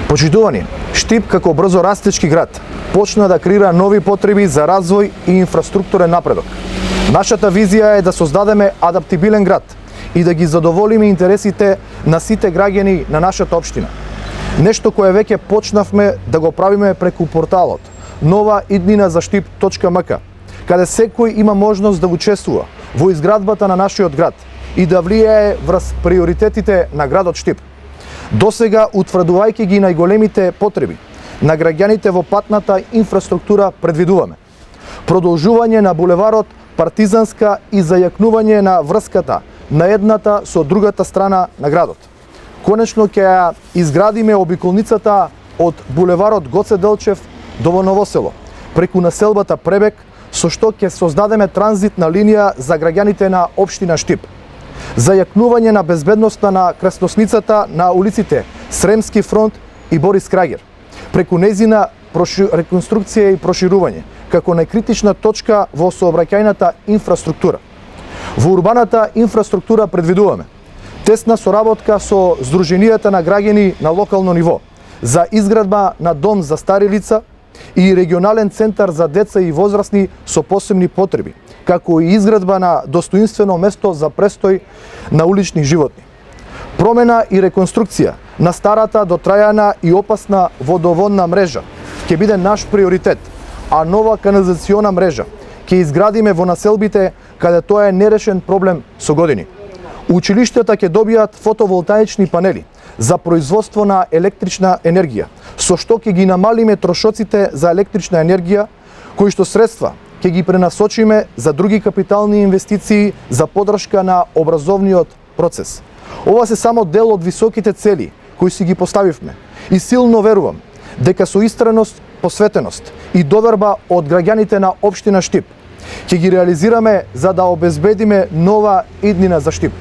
Почитувани, Штип како брзо растечки град почна да креира нови потреби за развој и инфраструктурен напредок. Нашата визија е да создадеме адаптибилен град и да ги задоволиме интересите на сите граѓани на нашата општина. Нешто кое веќе почнавме да го правиме преку порталот Нова иднина за Штип.мк, каде секој има можност да учествува во изградбата на нашиот град и да влијае врз приоритетите на градот Штип. Досега, утврдувајќи ги најголемите потреби на граѓаните во патната инфраструктура, предвидуваме продолжување на булеварот Партизанска и зајакнување на врската на едната со другата страна на градот. Конечно ќе ја изградиме обиколницата од булеварот Гоце Делчев до Новосело, преку населбата Пребек, со што ќе создадеме транзитна линија за граѓаните на општина Штип. Зајакнување на безбедноста на крстосницата на улиците Сремски фронт и Борис Крагер, преку незина реконструкција и проширување, како најкритична точка во сообраќајната инфраструктура. Во урбаната инфраструктура предвидуваме тесна соработка со Сдруженијата на граѓани на локално ниво за изградба на дом за стари лица и регионален центар за деца и возрастни со посебни потреби, како и изградба на достоинствено место за престој на улични животни. Промена и реконструкција на старата, дотрајана и опасна водоводна мрежа ќе биде наш приоритет, а нова канализациона мрежа ќе изградиме во населбите каде тоа е нерешен проблем со години. Училиштата ќе добијат фотоволтаични панели за производство на електрична енергија, со што ќе ги намалиме трошоците за електрична енергија, кои што средства ќе ги пренасочиме за други капитални инвестиции за поддршка на образовниот процес. Ова се само дел од високите цели кои си ги поставивме и силно верувам дека со истреност, посветеност и доверба од граѓаните на општина Штип ќе ги реализираме за да обезбедиме нова иднина за Штип.